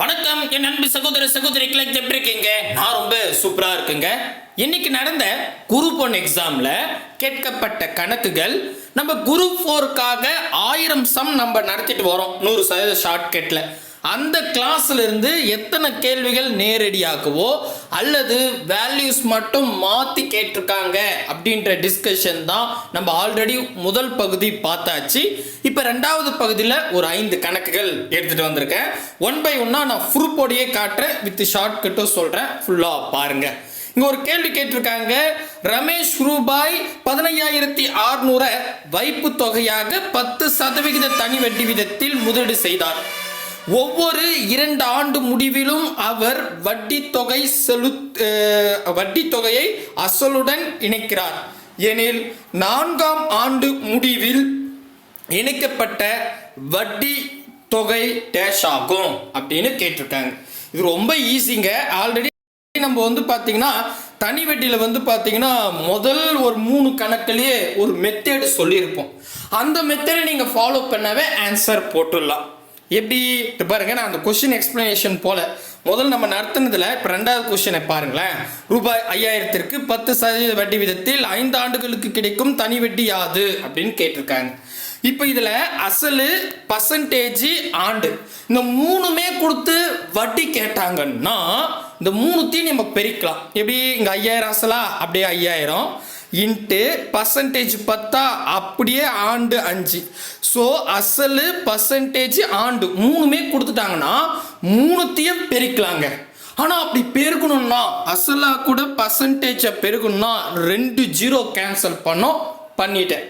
வணக்கம் என் அன்பு சகோதர சகோதரிகளை எப்படி இருக்கீங்க? நான் ரொம்ப சூப்பரா இருக்குங்க. இன்னைக்கு நடந்த குரூப் 1 எக்ஸாம்ல கேட்கப்பட்ட கணக்குகள் நம்ம குரூப் 4க்காக 1000 சம் நம்ம நடத்திட்டு வரோம் 100% ஷார்ட்கட்ல. அந்த கிளாஸ்ல இருந்து எத்தனை கேள்விகள் நேரடியாகவோ அல்லது வேல்யூஸ் மட்டும் மாற்றி கேட்டிருக்காங்க அப்படின்ற டிஸ்கஷன் தான் நம்ம ஆல்ரெடி முதல் பகுதி பார்த்தாச்சு. இப்போ ரெண்டாவது பகுதியில் ஒரு 5 கணக்குகள் எடுத்துகிட்டு வந்திருக்கேன். 1 by 1 நான் ப்ரூஃபோடையே காட்டுறேன், வித் ஷார்ட்கட்டும் சொல்கிறேன், ஃபுல்லாக பாருங்கள். இங்க ஒரு கேள்வி கேட்டிருக்காங்க. ரமேஷ் ரூபாய் 15,600 வைப்பு தொகையாக 10% தனி வட்டி விதத்தில் முதலீடு செய்தார். ஒவ்வொரு 2 ஆண்டு முடிவிலும் அவர் வட்டி தொகையை அசலுடன் இணைக்கிறார் எனில் 4ஆம் ஆண்டு முடிவில் இணைக்கப்பட்ட வட்டி தொகை டேஷ் ஆகும் அப்படின்னு கேட்டிருக்காங்க. இது ரொம்ப ஈஸிங்க. ஆல்ரெடி நம்ம பார்த்தீங்கன்னா தனி வட்டியில் பார்த்தீங்கன்னா முதல் ஒரு 3 கணக்குலேயே ஒரு மெத்தேடு சொல்லியிருப்போம். அந்த மெத்தடை நீங்கள் ஃபாலோ பண்ணவே ஆன்சர் போட்டுடலாம். எப்படி பாருங்க, நான் அந்த கொஸ்டின் எக்ஸ்பிளனேஷன் போல முதல் நம்ம நடத்தினதுல இப்போ ரெண்டாவது கொஸ்டினை பாருங்களேன். ரூபாய் 5000க்கு 10% வட்டி விதத்தில் 5 ஆண்டுகளுக்கு கிடைக்கும் தனி வட்டி யாது அப்படின்னு கேட்டிருக்காங்க. இப்போ இதில் அசலு, பர்சன்டேஜ், ஆண்டு இந்த 3மே கொடுத்து வட்டி கேட்டாங்கன்னா இந்த 3த்தையும் நம்ம பெருக்கலாம். எப்படி இங்கே 5000 அசலா, அப்படியே 5000 இன்ட்டு பர்சன்டேஜ் 10 அப்படியே ஆண்டு 5. ஸோ அசலு, பர்சன்டேஜ், ஆண்டு 3மே கொடுத்துட்டாங்கன்னா 3த்தையும் பெருக்கலாங்க. ஆனால் அப்படி பெருக்கணும்னா அசலா கூட பர்சன்டேஜை பெருக்கணும்னா 2 0 கேன்சல் பண்ணிட்டேன்.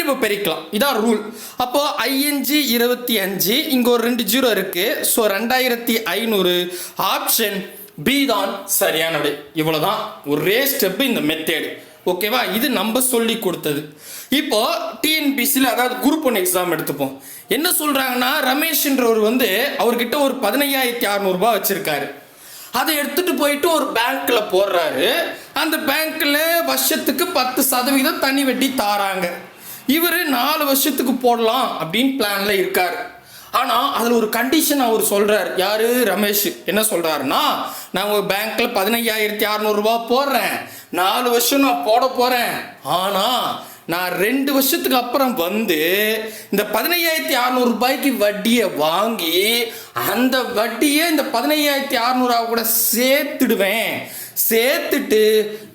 இப்போ பெருக்கலாம். இதான் ரூல். அப்போ 25 இங்கே ஒரு 2 0 இருக்கு. ஸோ 2500 ஆப்ஷன் பி தான் சரியான விடை. இவ்வளோதான், ஒரே ஸ்டெப் இந்த மெத்தேடு. ஓகேவா? இது நம்ம சொல்லி கொடுத்தது. இப்போ டிஎன்பிசியில் அதாவது குரூப் 1 எக்ஸாம் எடுத்துப்போம். என்ன சொல்றாங்கன்னா, ரமேஷ்ன்றவர் அவர்கிட்ட ஒரு 15,600 ரூபாய் வச்சிருக்காரு. அதை எடுத்துட்டு போயிட்டு ஒரு பேங்க்ல போடுறாரு. அந்த பேங்க்ல வருஷத்துக்கு 10% தனி வட்டி தாராங்க. இவர் 4 வருஷத்துக்கு போடலாம் அப்படின்னு பிளான்ல இருக்காரு. ஆனால் அதில் ஒரு கண்டிஷன் அவர் சொல்கிறார். யார்? ரமேஷ். என்ன சொல்கிறாருன்னா, நான் உங்கள் பேங்க்கில் 15,600 ரூபாய் போடுறேன், 4 வருஷம் நான் போட போகிறேன். ஆனால் நான் 2 வருஷத்துக்கு அப்புறம் இந்த 15,600 ரூபாய்க்கு வட்டியை வாங்கி அந்த வட்டியை இந்த 15,600 கூட சேர்த்துட்டு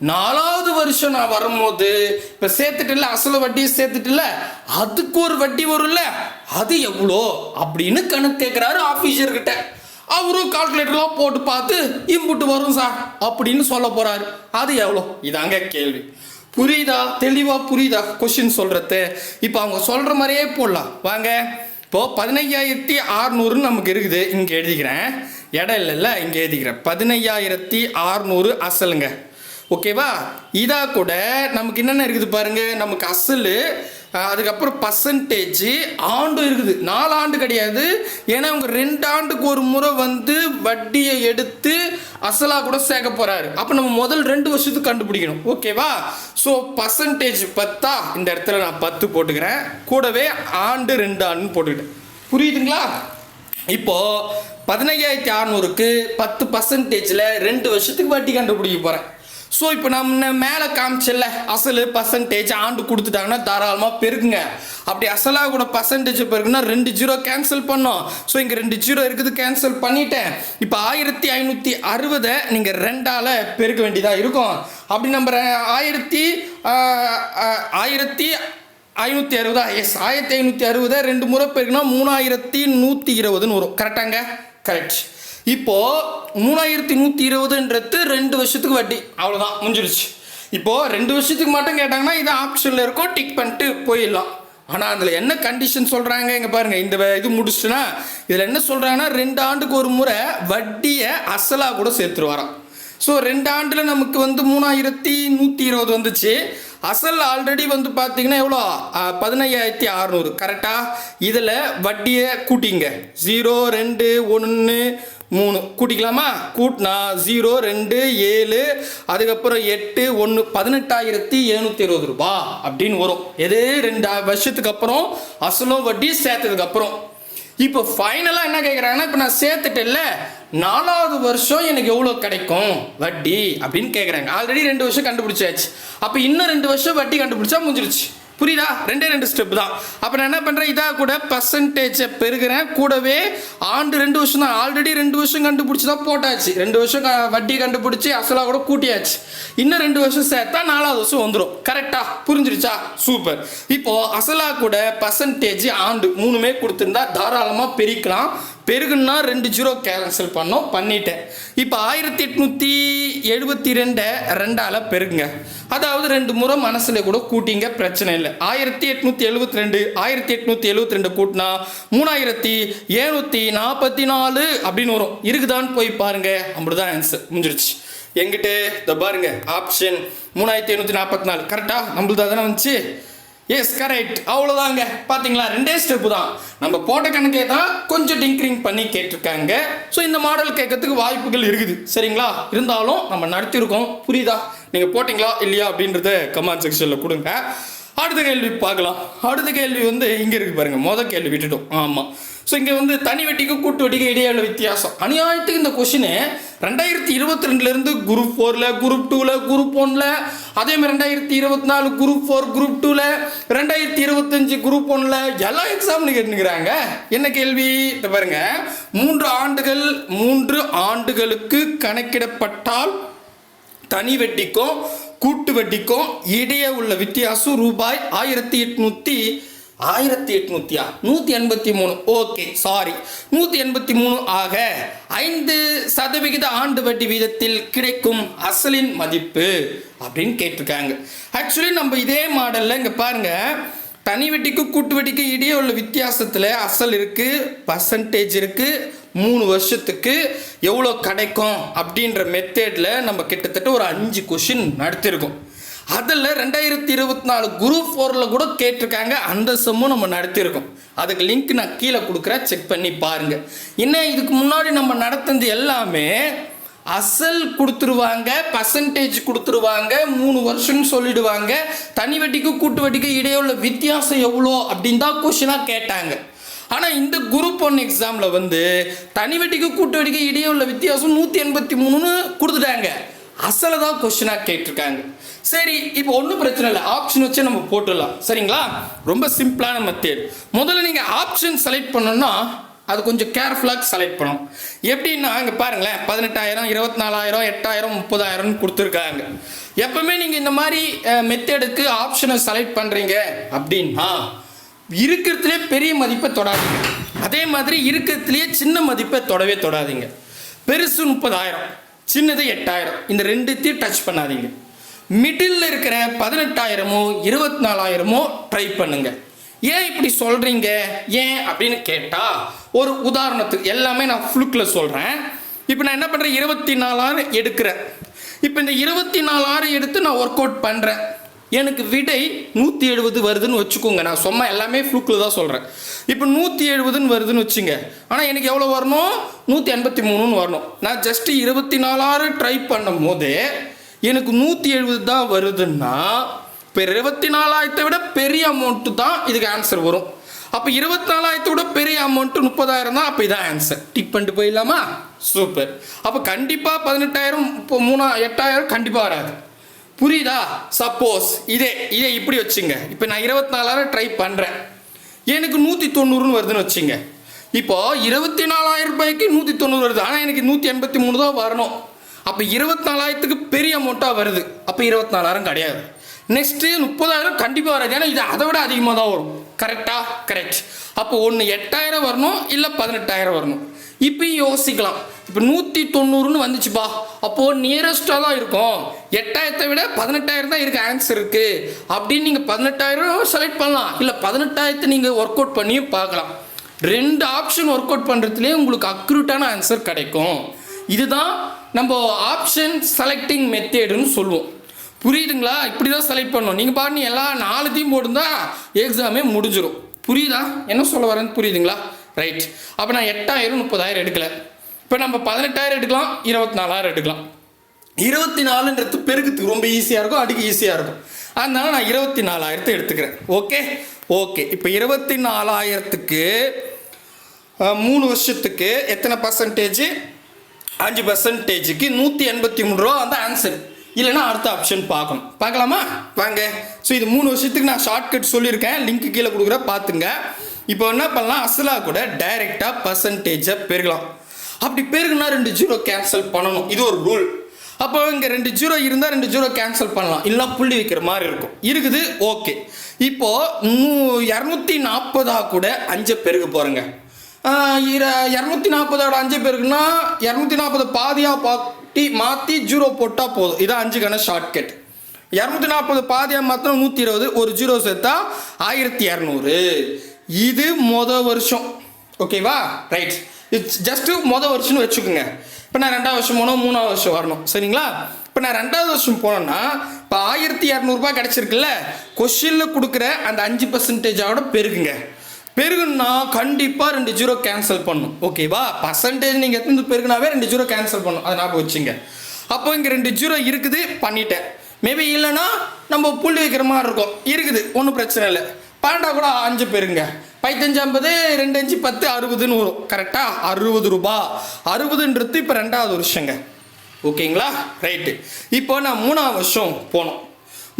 4வது வருஷம் நான் வரும்போது இப்போ சேர்த்துட்டு அசல வட்டியை சேர்த்துட்டுல அதுக்கு ஒரு வட்டி வரும்ல, அது எவ்வளோ அப்படின்னு கணக்கு கேட்குறாரு ஆஃபீஸர்கிட்ட. அவரும் கால்குலேட்டர்லாம் போட்டு பார்த்து இம்புட்டு வரும் சார் அப்படின்னு சொல்ல போறாரு. அது எவ்வளோ? இதாங்க கேள்வி. புரியுதா? தெளிவாக புரியுதா கொஸ்டின் சொல்றது? இப்போ அவங்க சொல்ற மாதிரியே போடலாம் வாங்க. இப்போ 15,600 நமக்கு இருக்குது. இங்கே எழுதிக்கிறேன், இடம் இல்லைல்ல, இங்கே எழுதிக்கிறேன். 15,600 அசலுங்க. ஓகேவா? இதா கூட நமக்கு என்னென்ன இருக்குது பாருங்க. நமக்கு அசலு, அதுக்கப்புறம் பர்சன்டேஜ், ஆண்டு இருக்குது. 4 ஆண்டு கிடையாது, ஏன்னா அவங்க 2 ஆண்டுக்கு ஒரு முறை வட்டியை எடுத்து அசலா கூட சேர்க்க போறாரு. அப்போ நம்ம முதல் 2 வருஷத்துக்கு கண்டுபிடிக்கணும். ஓகேவா? ஸோ பர்சன்டேஜ் 10 இந்த இடத்துல நான் 10 போட்டுக்கிறேன், கூடவே ஆண்டு 2 ஆண்டுன்னு போட்டுக்கிட்டேன். புரியுதுங்களா? இப்போ 15,600க்கு 10%ல 2 வருஷத்துக்கு வட்டி கண்டுபிடிக்க போறேன். ஸோ இப்போ நம்ம மேலே காமிச்சல அசலு, பர்சன்டேஜ், ஆண்டு கொடுத்துட்டாங்கன்னா தாராளமாக பெருக்குங்க. அப்படி அசலாக கூட பர்சன்டேஜ் பெருக்குன்னா 2 0 கேன்சல் பண்ணோம். ஸோ இங்கே 2 0 இருக்குது, கேன்சல் பண்ணிட்டேன். இப்போ 1560 நீங்கள் 2ஆல் பெருக்க வேண்டியதாக இருக்கும். அப்படி நம்ம 1560 எஸ் 1560 2 முறை பெருக்குனா 3120 வரும். கரெக்டாங்க? கரெக்ட். இப்போ 3120ன்றது 2 வருஷத்துக்கு வட்டி. அவ்வளோதான், முடிஞ்சிருச்சு. இப்போ 2 வருஷத்துக்கு மட்டும் கேட்டாங்கன்னா இது ஆப்ஷனில் இருக்கும், டிக் பண்ணிட்டு போயிடலாம். ஆனால் அதில் என்ன கண்டிஷன் சொல்கிறாங்க இங்கே பாருங்கள். இந்த இது முடிச்சுன்னா இதில் என்ன சொல்கிறாங்கன்னா 2 ஆண்டுக்கு ஒரு முறை வட்டியை அசலாக கூட சேர்த்துருவாராம். ஸோ 2 ஆண்டில் நமக்கு 3120 வந்துச்சு. அசல் ஆல்ரெடி பார்த்தீங்கன்னா எவ்வளோ? 15,600. கரெக்டாக? இதில் வட்டியை கூட்டிங்க. 0 2 1 3 கூட்டிக்கலாமா? கூட்டினா 0 2 7 அதுக்கப்புறம் 8 1 18,720 ரூபாய் அப்படின்னு வரும். எது? 2 வருஷத்துக்கு அப்புறம் அசலும் வட்டி சேர்த்ததுக்கு அப்புறம். இப்போ ஃபைனலாக என்ன கேட்குறாங்கன்னா, இப்போ நான் சேர்த்துட்டேன்ல, 4வது வருஷம் எனக்கு எவ்வளோ கிடைக்கும் வட்டி அப்படின்னு கேட்குறாங்க. ஆல்ரெடி 2 வருஷம் கண்டுபிடிச்சாச்சு. அப்போ இன்னும் 2 வருஷம் வட்டி கண்டுபிடிச்சா முடிஞ்சிருச்சு. புரியுதா? 2 ஸ்டெப் தான். அப்போ நான் என்ன பண்ணுறேன், இதாக கூட பர்சன்டேஜை பெருகிறேன், கூடவே ஆண்டு 2 வருஷம் தான். ஆல்ரெடி 2 வருஷம் கண்டுபிடிச்சி தான் போட்டாச்சு. 2 வருஷம் வட்டி கண்டுபிடிச்சி அசலாக கூட கூட்டியாச்சு. இன்னும் 2 வருஷம் சேர்த்தா 4வது வருஷம் வந்துடும். கரெக்டா? புரிஞ்சிருச்சா? சூப்பர். இப்போ அசலாக கூட பர்சன்டேஜ் ஆண்டு 3மே கொடுத்துருந்தா தாராளமாக பெருக்கலாம். பெருகுன்னா 2 ஜீரோ கேன்சல் பண்ணிட்டேன். இப்போ 1872 2ஆல் பெருகுங்க. அதாவது 2 முறை மனசில் கூட கூட்டிங்க, பிரச்சனை இல்லை. 1872 1872 கூட்டினா 3744 அப்படின்னு வரும். இருக்குதான்னு போய் பாருங்க. அப்படிதான் ஆன்சர். முடிஞ்சிருச்சு. எங்கிட்ட இதை பாருங்க, ஆப்ஷன் 3744 கரெக்டா? நம்மளுக்கு தானே வந்துச்சு. Yes, correct. அவ்வளோதாங்க. பார்த்தீங்களா? 2 ஸ்டெப்பு தான். நம்ம போட்ட கணக்கே தான் கொஞ்சம் டிங்கரிங் பண்ணி கேட்டிருக்காங்க. ஸோ இந்த மாடல் கேட்கறதுக்கு வாய்ப்புகள் இருக்குது. சரிங்களா? இருந்தாலும் நம்ம நடத்திருக்கோம். புரியுதா? நீங்கள் போட்டிங்களா இல்லையா அப்படின்றத கமெண்ட் செக்ஷனில் கொடுங்க. அடுத்த கேள்வி பார்க்கலாம். அடுத்த கேள்வி இங்கே இருக்குது பாருங்கள். மொதல் கேள்வி விட்டுட்டோம். ஆமாம். ஸோ இங்கே தனி வட்டிக்கும் கூட்டு வட்டிக்கும் இடையே உள்ள வித்தியாசம். அநியாயத்துக்கு இந்த கொஷினு 2022 குரூப் 4ல், குரூப் 2ல், குரூப் 1ல், அதேமாதிரி 2024 குரூப் 4, குரூப் 2ல், 2025 குரூப் 1ல் எல்லா எக்ஸாம்னு கேட்டுக்கிறாங்க. என்ன கேள்வி? இதை பாருங்க. 3 ஆண்டுகளுக்கு கணக்கிடப்பட்டால் தனி வட்டிக்கும் கூட்டு வட்டிக்கும் இடையே உள்ள வித்தியாசம் ரூபாய் 183. ஓகே, சாரி, 183 ஆக 5% ஆண்டு வட்டி வீதத்தில் கிடைக்கும் அசலின் மதிப்பு அப்படின்னு கேட்டிருக்காங்க. ஆக்சுவலி நம்ம இதே மாடல்ல இங்க பாருங்க, தனி வட்டிக்கு கூட்டு வட்டிக்கு இடையே உள்ள வித்தியாசத்தில் அசல் இருக்கு, பர்சன்டேஜ் இருக்கு, 3 வருஷத்துக்கு எவ்வளோ கிடைக்கும் அப்படின்ற மெத்தேடில் நம்ம கிட்டத்தட்ட ஒரு 5 கொஷின் நடத்திருக்கோம். அதில் 2024 குரூப் 4ல் கூட கேட்டிருக்காங்க. அந்த சம்மும் நம்ம நடத்தியிருக்கோம். அதுக்கு லிங்க் நான் கீழே கொடுக்குறேன், செக் பண்ணி பாருங்க. இன்னும் இதுக்கு முன்னாடி நம்ம நடத்துனது எல்லாமே அசல் கொடுத்துருவாங்க, பர்சன்டேஜ் கொடுத்துருவாங்க, 3 வருஷம்னு சொல்லிடுவாங்க. தனி வட்டிக்கு கூட்டு வட்டிக்கு இடையே உள்ள வித்தியாசம் எவ்வளோ அப்படின்னு தான் கொஷினாக கேட்டாங்க. ஆனால் இந்த குரூப் 1 எக்ஸாமில் தனி வட்டிக்கு கூட்டு வட்டிக்கு இடையே உள்ள வித்தியாசம் 183ன்னு கொடுத்துட்டாங்க. அசலை தான் கொஸ்டினாக கேட்டிருக்காங்க. சரி, இப்போ ஒன்றும் பிரச்சனை இல்லை, ஆப்ஷன் வச்சு நம்ம போட்டுடலாம். சரிங்களா? ரொம்ப சிம்பிளான மெத்தேட். முதல்ல நீங்கள் ஆப்ஷன் செலக்ட் பண்ணணும்னா அது கொஞ்சம் கேர்ஃபுல்லாக செலக்ட் பண்ணணும். எப்படின்னா இங்கே பாருங்களேன், 18,000, 24,000, 8,000, 30,000 கொடுத்துருக்காங்க. எப்பவுமே நீங்கள் இந்த மாதிரி மெத்தேடுக்கு ஆப்ஷனை செலக்ட் பண்ணுறீங்க அப்படின்னா இருக்கிறதுலே பெரிய மதிப்பை தொடாதீங்க. அதே மாதிரி இருக்கிறதுலேயே சின்ன மதிப்பை தொடாதீங்க. பெருசு 30,000, சின்னது 8,000, இந்த 2த்தையும் டச் பண்ணாதீங்க. மிடில் இருக்கிற 18,000மோ 24,000மோ ட்ரை பண்ணுங்க. ஏன் இப்படி சொல்றீங்க, ஏன் அப்படின்னு கேட்டால் ஒரு உதாரணத்துக்கு, எல்லாமே நான் ஃப்ளூக்கில் சொல்கிறேன். இப்போ நான் என்ன பண்ணுறேன், 24,000 எடுக்கிறேன். இப்போ இந்த 24,000 எடுத்து நான் ஒர்க் அவுட் பண்ணுறேன். எனக்கு விடை 170 வருதுன்னு வச்சுக்கோங்க. நான் சும்மா எல்லாமே ஃப்ளூக்கில் தான் சொல்கிறேன். இப்போ 170 வருதுன்னு வச்சுங்க. ஆனால் எனக்கு எவ்வளோ வரணும், 183 வரணும். நான் ஜஸ்ட்டு 24,000 ட்ரை பண்ணும் போதே எனக்கு 170 தான் வருதுன்னா இப்போ 24,000 விட பெரிய அமௌண்ட்டு தான் இதுக்கு ஆன்சர் வரும். அப்போ 24,000 விட பெரிய அமௌண்ட்டு 30,000 தான். அப்போ இதான் ஆன்சர். டிக் பண்ணிட்டு போயிடலாமா? சூப்பர். அப்போ கண்டிப்பாக 18,000 இப்போ 8,000 கண்டிப்பாக வராது. புரியுதா? சப்போஸ் இதே இப்படி வச்சுங்க. இப்போ நான் 24,000 ட்ரை பண்ணுறேன், எனக்கு 190 வருதுன்னு வச்சுங்க. இப்போ 24,000 ரூபாய்க்கு 190 வருது, ஆனால் எனக்கு 183 தான் வரணும். அப்போ 24,000க்கு பெரிய அமௌண்ட்டாக வருது. அப்போ 24,000 கிடையாது. நெக்ஸ்ட்டு 30,000 கண்டிப்பாக வராது, ஏன்னா இது அதை விட அதிகமாக தான் வரும். கரெக்டா? கரெக்ட். அப்போ ஒன்று 8,000 வரணும், இல்லை 18,000 வரணும். இப்பயும் யோசிக்கலாம். இப்போ 190ன்னு வந்துச்சுப்பா, அப்போது நியரஸ்டாக தான் இருக்கும். 8,000 விட 18,000 தான் இருக்குது ஆன்சர் இருக்குது அப்படின்னு நீங்கள் 18,000 செலக்ட் பண்ணலாம். இல்லை 18,000 நீங்கள் ஒர்க் அவுட் பண்ணியும் பார்க்கலாம். 2 ஆப்ஷன் ஒர்க் அவுட் பண்ணுறதுலேயே உங்களுக்கு அக்யூரேட்டான ஆன்சர் கிடைக்கும். இதுதான் நம்ம ஆப்ஷன் செலக்டிங் மெத்தேடுன்னு சொல்லுவோம். புரியுதுங்களா? இப்படி தான் செலக்ட் பண்ணணும். நீங்கள் பாருங்க, எல்லா 4த்தையும் போட்டுருந்தா எக்ஸாமே முடிஞ்சிடும். புரியுதா என்ன சொல்ல வரேன்னு? புரியுதுங்களா? ரைட். அப்போ நான் 8,000 30,000 எடுக்கலை. இப்போ நம்ம 18,000 எடுக்கலாம், 24,000 எடுக்கலாம். 24ன்றது பெருக்குறதுக்கு ரொம்ப ஈஸியாக இருக்கும், அடுக்கு ஈஸியாக இருக்கும். அதனால நான் 24,000 எடுத்துக்கிறேன். ஓகே. இப்போ 24,000க்கு 3 வருஷத்துக்கு எத்தனை பர்சன்டேஜ்? 5%க்கு 183 ரூபா வந்து ஆன்சர். இல்லைன்னா அடுத்த ஆப்ஷன் பார்க்கலாமா? வாங்க. ஸோ இது 3 வருஷத்துக்கு நான் ஷார்ட்கட் சொல்லியிருக்கேன், லிங்க் கீழே கொடுக்குற பார்த்துங்க. இப்போ என்ன பண்ணலாம், அசலாக கூட டைரெக்டாக பர்சன்டேஜை பெருகலாம். அப்படி பெருகுனா 2 ஜீரோ கேன்சல் பண்ணணும், இது ஒரு ரூல். அப்போ இங்கே 2 ஜீரோ இருந்தால் 2 ஜீரோ கேன்சல் பண்ணலாம், இல்லை புள்ளி வைக்கிற மாதிரி இருக்கும். இருக்குது, ஓகே. இப்போது 240 கூட 5 பெருக போகிறேங்க. 240 5 பேருக்குன்னா 240 பாதியாக மாற்றி ஜீரோ போட்டால் போதும். இதான் 5க்கான ஷார்ட்கட். 240 பாதியாக மாற்றினா 120, ஒரு ஜீரோ சேர்த்தா 1200. இது வருஷம், ஓகேவா? ரைட். இட்ஸ் ஜஸ்ட்டு வருஷம்னு வச்சுக்கோங்க. இப்போ நான் 2வது வருஷம் போனோம், 3வது வருஷம் வரணும், சரிங்களா? இப்போ நான் 2வது வருஷம் போனேன்னா இப்போ 1200 கிடச்சிருக்குல்ல, கொஷினில் கொடுக்குற அந்த 5%ஓட பெருகுங்க. பெருகுன்னா கண்டிப்பாக 2 ஜீரோ கேன்சல் பண்ணும், ஓகேவா? பர்சன்டேஜ் நீங்கள் எத்தனை பெருகுனாவே 2 ஜீரோ கேன்சல் பண்ணும், அதை ஞாபகம் வச்சுங்க. அப்போ இங்கே 2 ஜீரோ இருக்குது, பண்ணிட்டேன். மேபி இல்லைன்னா நம்ம புள்ளி வைக்கிற மாதிரி இருக்கும், இருக்குது, ஒன்றும் பிரச்சனை இல்லை. 12 கூட 5 பெருங்க. 15 50 2 5 10 60ன்னு வரும், கரெக்டாக? 60 ரூபா. 60ன்றது இப்போ 2வது வருஷங்க, ஓகேங்களா? ரைட்டு. இப்போ நான் 3வது வருஷம் போனோம்.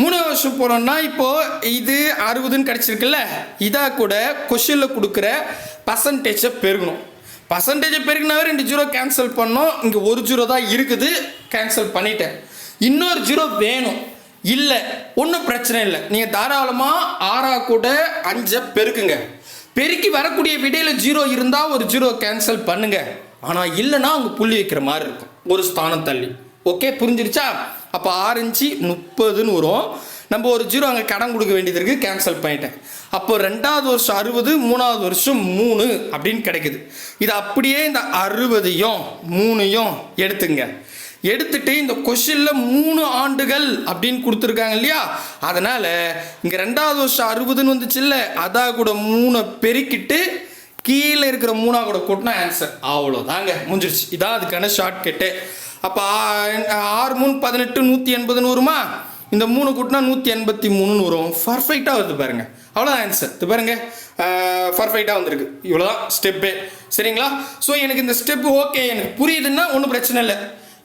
3வது வருஷம் போனோம்னா இப்போது இது 60ன்னு கிடச்சிருக்குல்ல, இதாக கூட கொஷினில் கொடுக்குற பர்சன்டேஜை பெருகணும். பர்சன்டேஜை பெருகினாவே 2 ஜீரோ கேன்சல் பண்ணோம். இங்கே 1 ஜீரோ தான் இருக்குது, கேன்சல் பண்ணிட்டேன். இன்னொரு ஜீரோ வேணும், இல்லை, ஒன்றும் பிரச்சனை இல்லை. நீங்கள் தாராளமாக 6 கூட 5 பெருக்குங்க. பெருக்கி வரக்கூடிய விடையில் ஜீரோ இருந்தால் ஒரு ஜீரோ கேன்சல் பண்ணுங்க. ஆனால் இல்லைன்னா அவங்க புள்ளி வைக்கிற மாதிரி இருக்கும், ஒரு ஸ்தானம் தள்ளி. ஓகே, புரிஞ்சிருச்சா? அப்போ 6 30ன்னு வரும். நம்ம ஒரு ஜீரோ அங்கே கடன் கொடுக்க வேண்டியது இருக்குது, கேன்சல் பண்ணிட்டேன். அப்போ 2வது வருஷம் 60, 3வது வருஷம் 3 அப்படின்னு கிடைக்குது. இது அப்படியே இந்த 60ஐயும் 3ஐயும் எடுத்துங்க. எடுத்துட்டு இந்த கொஷினில் 3 ஆண்டுகள் அப்படின்னு கொடுத்துருக்காங்க இல்லையா, அதனால் இங்கே 2வது வருஷம் 60ன்னு வந்துச்சு இல்லை, அதாக கூட 3 பெருக்கிட்டு கீழே இருக்கிற 3 கூட கூட்டினா ஆன்சர். அவ்வளோதாங்க, முடிஞ்சிருச்சு. இதான் அதுக்கான ஷார்ட்கட்டு. அப்போ 6 3 18 180ன்னு வருமா? இந்த 3 கூட்டினா 183ன்னு வரும். பர்ஃபெக்டாக வருது பாருங்க, அவ்வளோதான் ஆன்சர். இது பாருங்க, பர்ஃபெக்டாக வந்திருக்கு. இவ்வளோதான் ஸ்டெப்பு, சரிங்களா? ஸோ எனக்கு இந்த ஸ்டெப்பு ஓகே, எனக்கு புரியுதுன்னா ஒன்றும் பிரச்சனை இல்லை.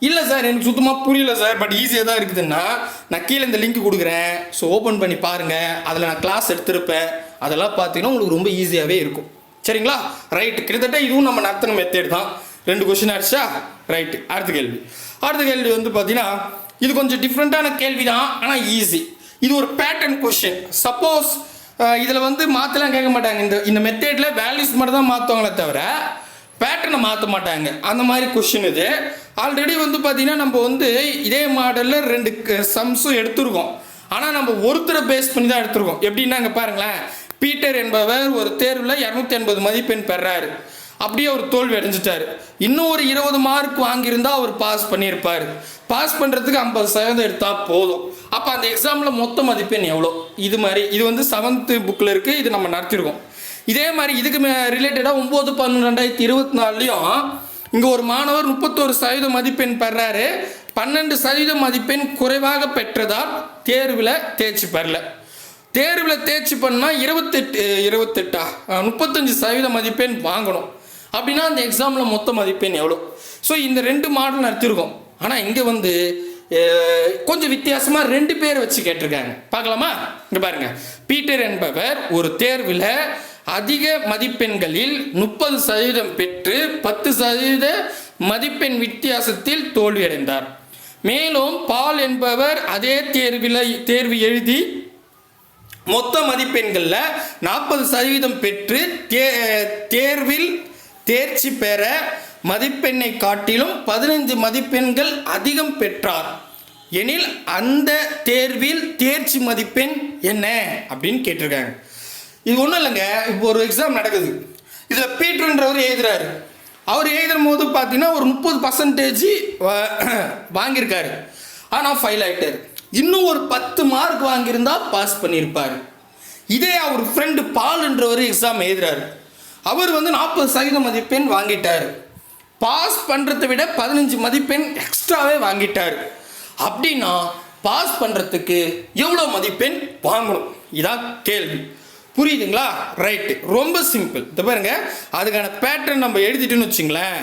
இல்லை சார் எனக்கு சுத்தமாக புரியல சார், பட் ஈஸியாக தான் இருக்குதுன்னா நான் கீழே இந்த லிங்க் கொடுக்குறேன். ஸோ ஓப்பன் பண்ணி பாருங்கள், அதில் நான் கிளாஸ் எடுத்திருப்பேன். அதெல்லாம் பார்த்தீங்கன்னா உங்களுக்கு ரொம்ப ஈஸியாகவே இருக்கும், சரிங்களா? ரைட்டு. கிட்டத்தட்ட இதுவும் நம்ம நடத்தின மெத்தேட் தான். 2 கொஷின் ஆயிடுச்சா? ரைட்டு. அடுத்த கேள்வி வந்து பார்த்தீங்கன்னா இது கொஞ்சம் டிஃப்ரெண்ட்டான கேள்வி தான், ஆனால் ஈஸி. இது ஒரு பேட்டர்ன் கொஷின். சப்போஸ் இதில் வந்து மாற்றலாம் கேட்க மாட்டாங்க. இந்த மெத்தேடில் வேல்யூஸ் மட்டும் தான் மாற்றுவாங்களே தவிர பேட்டர்னை மாற்ற மாட்டாங்க. அந்த மாதிரி கொஷின் இது. ஆல்ரெடி வந்து பார்த்தீங்கன்னா நம்ம வந்து இதே மாடலில் 2 சம்ஸும் எடுத்துருக்கோம். ஆனால் நம்ம ஒருத்தரை பேஸ் பண்ணி தான் எடுத்துருக்கோம். எப்படின்னா இங்கே பாருங்களேன், பீட்டர் என்பவர் ஒரு தேர்வில் 280 மதிப்பெண் பெறாரு. அப்படியே அவர் தோல்வி அடைஞ்சிட்டாரு. இன்னும் ஒரு 20 மார்க் வாங்கியிருந்தால் அவர் பாஸ் பண்ணியிருப்பார். பாஸ் பண்ணுறதுக்கு 50% எடுத்தால் போதும். அப்போ அந்த எக்ஸாமில் மொத்த மதிப்பெண் எவ்வளோ? இது மாதிரி இது வந்து 7th புக்கில் இருக்குது, இது நம்ம நடத்திருக்கோம். இதே மாதிரி இதுக்கு ரிலேட்டடாக 9/11/2024லையும் இங்கே ஒரு மாணவர் 31% மதிப்பெண் பெறாரு. 12% மதிப்பெண் குறைவாக பெற்றதால் தேர்வில் தேர்ச்சி பெறல. தேர்வில் தேர்ச்சி பண்ணால் 35% மதிப்பெண் வாங்கணும். அப்படின்னா அந்த எக்ஸாமில் மொத்த மதிப்பெண் எவ்வளோ? ஸோ இந்த 2 மாடல் நடத்திருக்கோம். ஆனால் இங்கே வந்து கொஞ்சம் வித்தியாசமாக 2 பேர் வச்சு கேட்டிருக்காங்க. பார்க்கலாமா? இங்கே பாருங்கள், பீட்டர் என்பவர் ஒரு தேர்வில் அதிக மதிப்பெண்களில் 30% பெற்று 10% மதிப்பெண் வித்தியாசத்தில் தோல்வியடைந்தார். மேலும் பால் என்பவர் அதே தேர்வு எழுதி மொத்த மதிப்பெண்களில் 40% பெற்று தேர்வில் தேர்ச்சி பெற மதிப்பெண்ணை காட்டிலும் 15 மதிப்பெண்கள் அதிகம் பெற்றார் எனில் அந்த தேர்வில் தேர்ச்சி மதிப்பெண் என்ன அப்படின்னு கேட்டிருக்காங்க. இது ஒன்றும் இல்லைங்க, இப்போ ஒரு எக்ஸாம் நடக்குது. இதில் பீட்டர்ன்றவர் எழுதுறாரு. அவர் எழுதும் போது பார்த்தீங்கன்னா ஒரு 30% வாங்கியிருக்காரு, ஆனால் ஃபெயில் ஆகிட்டார். இன்னும் ஒரு 10 மார்க் வாங்கியிருந்தா பாஸ் பண்ணியிருப்பார். இதே அவர் ஃப்ரெண்டு பால்ன்றவர் எக்ஸாம் எழுதுறாரு. அவர் வந்து 40% மதிப்பெண் வாங்கிட்டார். பாஸ் பண்ணுறதை விட 15 மதிப்பெண் எக்ஸ்ட்ராவே வாங்கிட்டார். அப்படின்னா பாஸ் பண்ணுறதுக்கு எவ்வளோ மதிப்பெண் வாங்கணும்? இதான் கேள்வி. புரியுதுங்களா? ரைட்டு, ரொம்ப சிம்பிள். இது பாருங்க, அதுக்கான பேட்டர்ன் நம்ம எழுதிட்டுன்னு வச்சுங்களேன்,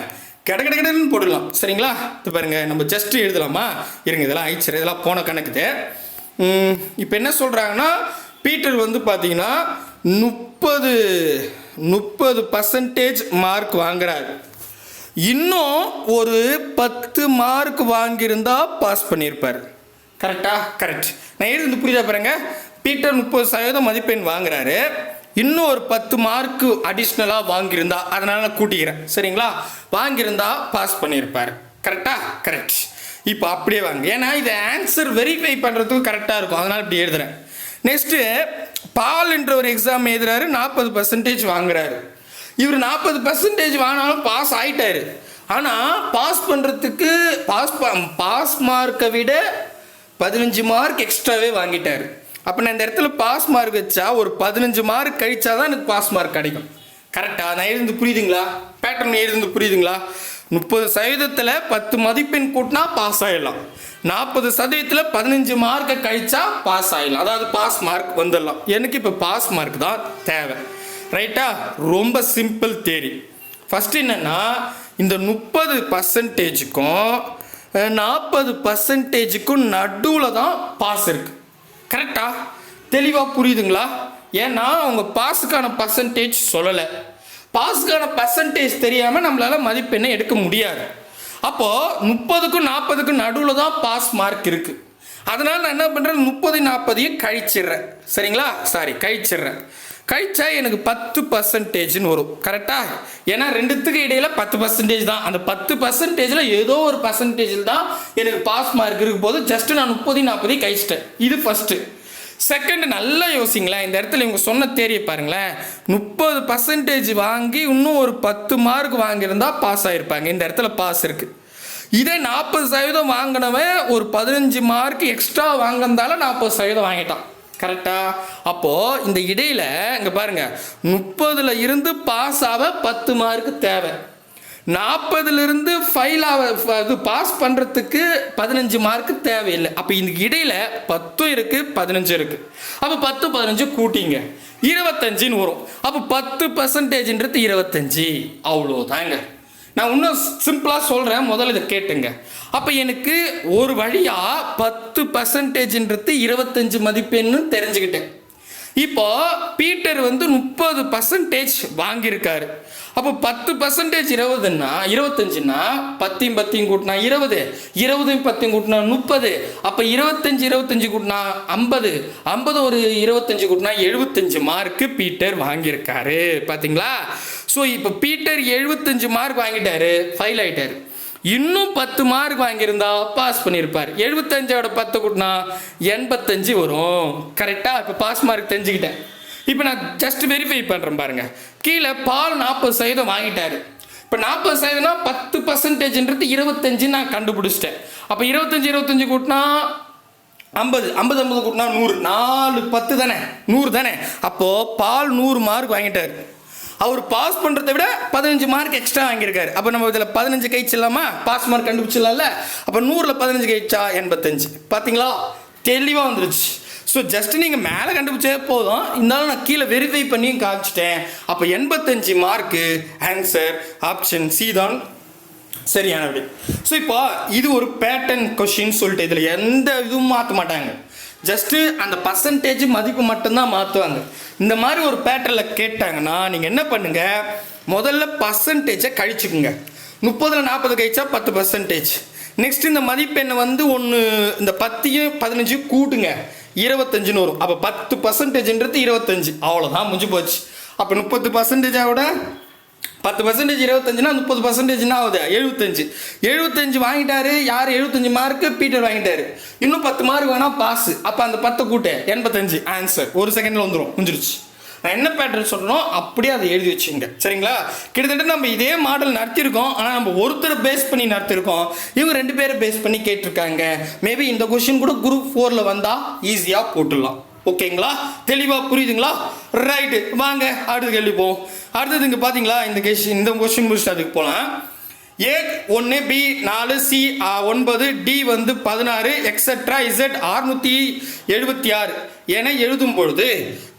கடன்னு போடலாம். சரிங்களா? இது பாருங்க, நம்ம ஜஸ்ட் எழுதலாமா? இருங்க, இதெல்லாம் ஆயிடுச்சு, இதெல்லாம் போன கணக்குது. இப்போ என்ன சொல்கிறாங்கன்னா, பீட்டர் வந்து பார்த்தீங்கன்னா 30% மார்க் வாங்குறாரு. இன்னும் ஒரு 10 மார்க் வாங்கியிருந்தா பாஸ் பண்ணியிருப்பார். கரெக்டா? கரெக்ட். நான் எழுதி புரியுதா பாருங்க, பீட்டர் 30% மதிப்பெண் வாங்குறாரு, இன்னும் ஒரு 10 மார்க்கு அடிஷ்னலாக வாங்கியிருந்தா, அதனால நான் கூட்டிக்கிறேன். சரிங்களா? வாங்கியிருந்தா பாஸ் பண்ணியிருப்பார். கரெக்டா? கரெக்ட். இப்போ அப்படியே வாங்க, ஏன்னா இதை ஆன்சர் வெரிஃபை பண்ணுறதுக்கு கரெக்டாக இருக்கும், அதனால் இப்படி எழுதுறேன். நெக்ஸ்ட்டு பால் என்ற ஒரு எக்ஸாம் எழுதுறாரு, 40% வாங்குறாரு. இவர் 40% வாங்கினாலும் பாஸ் ஆகிட்டாரு. ஆனால் பாஸ் பண்ணுறதுக்கு பாஸ் மார்க்கை விட 15 மார்க் எக்ஸ்ட்ராவே வாங்கிட்டார். அப்போ நான் இந்த இடத்துல பாஸ் மார்க் வச்சா ஒரு 15 மார்க் கழிச்சா தான் எனக்கு பாஸ் மார்க் கிடைக்கும். கரெக்டாக நான் எழுந்து புரியுதுங்களா? பேட்டர்ன் எழுந்து புரியுதுங்களா? 30% 10 மதிப்பெண் கூட்டினா பாஸ் ஆகிடலாம். 40% 15 மார்க்கை கழிச்சா பாஸ் ஆகிடலாம். அதாவது பாஸ் மார்க் வந்துடலாம். எனக்கு இப்போ பாஸ் மார்க் தான் தேவை. ரைட்டா? ரொம்ப சிம்பிள் தேரி. ஃபஸ்ட்டு என்னென்னா, இந்த 30%க்கும் 40%க்கும் நடுவில் தான் பாஸ் இருக்குது. கரெக்டா? தெளிவாக புரியுதுங்களா? ஏன்னா அவங்க பாஸுக்கான பர்சன்டேஜ் சொல்லலை. பாஸுக்கான பர்சன்டேஜ் தெரியாமல் நம்மளால் மதிப்பெண்ணை எடுக்க முடியாது. அப்போது 30க்கும் 40க்கும் நடுவில் தான் பாஸ் மார்க் இருக்குது. அதனால் நான் என்ன பண்ணுறேன், 30 40 கழிச்சிடுறேன். சரிங்களா? கழிச்சிடுறேன். கழிச்சா எனக்கு 10% வரும். கரெக்டாக? ஏன்னா ரெண்டுத்துக்கு இடையில 10% தான். அந்த 10%ல் ஏதோ ஒரு பர்சன்டேஜில் தான் எனக்கு பாஸ் மார்க் இருக்கும் போது ஜஸ்ட்டு நான் 30 40 கழிச்சிட்டேன். இது ஃபஸ்ட்டு. செகண்ட், நல்லா யோசிங்களேன். இந்த இடத்துல இவங்க சொன்ன தேரியை பாருங்களேன். 30% வாங்கி இன்னும் ஒரு 10 மார்க் வாங்கியிருந்தா பாஸ் ஆகிருப்பாங்க. இந்த இடத்துல பாஸ் இருக்குது. இதே 40% வாங்கினவன் ஒரு 15 மார்க் எக்ஸ்ட்ரா வாங்கினதால 40% வாங்கிட்டான். கரெக்டா? அப்போது இந்த இடையில் இங்கே பாருங்கள், 30ல் இருந்து பாஸ் ஆக 10 மார்க்கு தேவை. 40ல் இருந்து ஃபெயில் இது பாஸ் பண்ணுறதுக்கு 15 மார்க்கு தேவையில்லை. அப்போ இந்த இடையில் 10 இருக்குது, 15 இருக்குது. அப்போ 10 15 கூட்டிங்க, 25 வரும். அப்போ 10%ன்றது 25. அவ்வளோதாங்க. நான் இன்னும் சிம்பிளாக சொல்கிறேன், முதல்ல இதை கேட்டுங்க. அப்போ எனக்கு ஒரு வழியாக 10%ன்றது 25 மதிப்பெண்ணு தெரிஞ்சுக்கிட்டேன். இப்போ பீட்டர் வந்து 30% வாங்கியிருக்காரு. அப்போ 10% 20ன்னா 25ன்னா 10 10 கூட்டினா 20, 20 10 கூட்டினா 30. அப்போ 25 கூட்டினா 50, 50 ஒரு 25 கூட்டினா 75 மார்க்கு பீட்டர் வாங்கியிருக்காரு. பார்த்தீங்களா? ஸோ இப்போ பீட்டர் 75 மார்க் வாங்கிட்டாரு, ஃபெயில் ஆகிட்டார். இன்னும் 10 மார்க் வாங்கியிருந்தா பாஸ் பண்ணியிருப்பார். 75ஓட 10 கூட்டினா 85 வரும். கரெக்டாக? இப்போ பாஸ் மார்க் தெரிஞ்சுக்கிட்டேன். இப்போ நான் ஜஸ்ட் வெரிஃபை பண்ணுறேன் பாருங்கள். கீழே பால் 40% வாங்கிட்டாரு. இப்போ 40%னா 10%ன்றது 25 நான் கண்டுபிடிச்சிட்டேன். அப்போ 25 கூட்டினா 50, 50 கூட்டினா 100, 4 10 தானே, 100 தானே. அப்போது பால் 100 மார்க் வாங்கிட்டார். அவர் பாஸ் பண்ணுறதை விட 15 மார்க் எக்ஸ்ட்ரா வாங்கியிருக்காரு. அப்போ நம்ம இதில் 15 கழிச்சிடலாமா? Pass mark கண்டுபிடிச்சிடலாம்ல. அப்போ 100ல் 15 கழிச்சா 85. பார்த்தீங்களா? தெளிவாக வந்துருச்சு. ஸோ ஜஸ்ட் நீங்கள் மேலே கண்டுபிடிச்சே போதும். இருந்தாலும் நான் கீழே வெரிஃபை பண்ணியும் காமிச்சிட்டேன். அப்போ 85 மார்க்கு ஆன்சர் ஆப்ஷன் சி தான் சரியான விடை. ஸோ இப்போ இது ஒரு பேட்டர்ன் கொஷின் சொல்லிட்டு இதில் எந்த இதுவும் மாற்ற மாட்டாங்க. ஜஸ்ட்டு அந்த பர்சன்டேஜ் மதிப்பு மட்டும்தான் மாற்றுவாங்க. இந்த மாதிரி ஒரு பேட்டர்னில் கேட்டாங்கன்னா நீங்கள் என்ன பண்ணுங்கள், முதல்ல பர்சன்டேஜை கழிச்சுக்குங்க. 30ல் 40 கழிச்சா 10%. நெக்ஸ்ட் இந்த மதிப்பெண்ணை வந்து இந்த 10யும் 15யும் கூட்டுங்க, 25ன்னு வரும். அப்போ 10%ன்றது 25. அவ்வளோதான், முடிஞ்சு போச்சு. அப்போ 30%ஓட 10% 25னா 30% ஆகுது 75. 75 வாங்கிட்டாரு. யார்? 75 மார்க்கு பீட்டர் வாங்கிட்டாரு. இன்னும் 10 மார்க் வேணா பாஸ். அப்போ அந்த 10 கூட்டு 85 ஆன்சர். ஒரு செகண்டில் வந்துடும், முடிஞ்சிருச்சு. நான் என்ன பேட்டர்ன் சொல்கிறோம் அப்படியே அதை எழுதி வச்சுங்க. சரிங்களா? கிட்டத்தட்ட நம்ம இதே மாடல் நடத்திருக்கோம். ஆனால் நம்ம ஒருத்தர் பேஸ் பண்ணி நடத்திருக்கோம், இவங்க 2 பேரை பேஸ் பண்ணி கேட்டிருக்காங்க. மேபி இந்த கொஸ்டின் கூட குரூப் 4ல் வந்தால் ஈஸியாக போட்டுடலாம். ஓகேங்களா? தெளிவாக புரியுதுங்களா? ரைட்டு, வாங்க அடுத்த கேள்வி போவோம். அடுத்தது இங்கே பார்த்தீங்களா, இந்த கொஸ்டின் முடிச்சுட்டு அதுக்கு போகலாம். ஏ 1 பி 4 சி 9 டி வந்து 16 எக்ஸெட்ரா இசட் 676 என எழுதும் பொழுது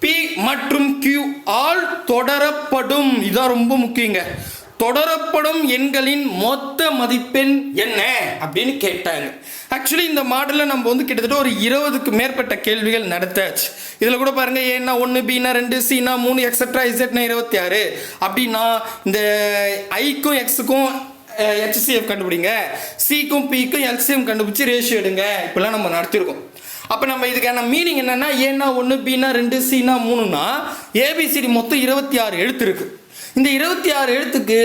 பி மற்றும் கியூ ஆல் தொடரப்படும், இதான் ரொம்ப முக்கியங்க, தொடரப்படும் எண்களின் மொத்த மதிப்பெண் என்ன அப்படின்னு கேட்டாங்க. ஆக்சுவலி இந்த மாடலில் நம்ம வந்து கிட்டத்தட்ட ஒரு 20க்கு மேற்பட்ட கேள்விகள் நடத்தாச்சு. இதில் கூட பாருங்கள், ஏன்னா 1 பின்னா 2 சின்னா 3 எக்ஸெட்ரா இசட்னா 26 அப்படின்னா இந்த ஐக்கும் எக்ஸுக்கும் HCF கண்டுபிடிங்க, சிக்கும் பிக்கும் LCM கண்டுபிடிச்சி ரேஷியோ எடுங்க, இப்பெல்லாம் நம்ம நடத்திருக்கோம். அப்போ நம்ம இதுக்கான மீனிங் என்னன்னா, ஏன்னா 1 பின்னா 2 சின்னா 3னா ஏபிசிடி மொத்தம் 26 எழுத்து இருக்கு. இந்த 26 எழுத்துக்கு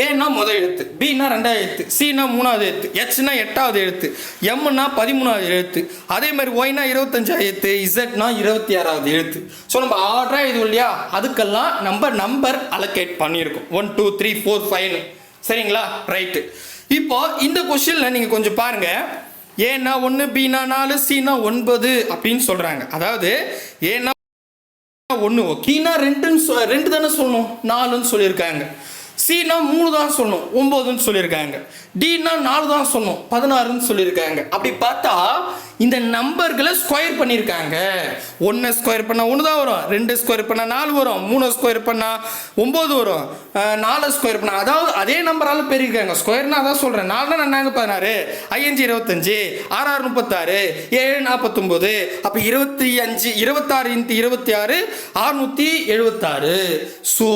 ஏன்னா முதல் எழுத்து, பின்னா 2வது எழுத்து, சின்னா 3வது எழுத்து, ஹெச்னா 8வது எழுத்து, எம்னா 13வது எழுத்து, அதே மாதிரி ஒய்னா 25வது எழுத்து, இசட்னா 26வது எழுத்து. ஸோ நம்ம ஆர்டராக இது இல்லையா, அதுக்கெல்லாம் நம்ம நம்பர் அலோகேட் பண்ணியிருக்கோம் 1 2 3 4 5. சரிங்களா, ரைட்டு. இப்போ இந்த கொஸ்டினில் நீங்கள் கொஞ்சம் பாருங்க, ஏன்னா 1 பின்னா 4 சின்னா 9 அப்படின்னு சொல்கிறாங்க. அதாவது ஏன்னா 1 கீனா 2 தானே சொல்லணும், 4ன்னு சொல்லியிருக்காங்க. சினா 3 தான் சொல்லணும், 9ன்னு சொல்லியிருக்காங்க. டினா 4 தான் சொல்லணும், 16ன்னு சொல்லியிருக்காங்க. அப்படி பார்த்தா இந்த நம்பர்களை ஸ்கொயர் பண்ணியிருக்காங்க. 1 ஸ்கொயர் பண்ணால் 1 தான் வரும், 2 ஸ்கொயர் பண்ணால் 4 வரும், 3 ஸ்கொயர் பண்ணால் 9 வரும், 4 ஸ்கொயர் பண்ணால், அதாவது அதே நம்பரால் பெருக்காங்க. ஸ்கொயர்னா அதான் சொல்கிறேன், 4 நாங்கள் 16, 5 25, 6 36, 7 49, அப்போ 25 26 × 26 676. ஸோ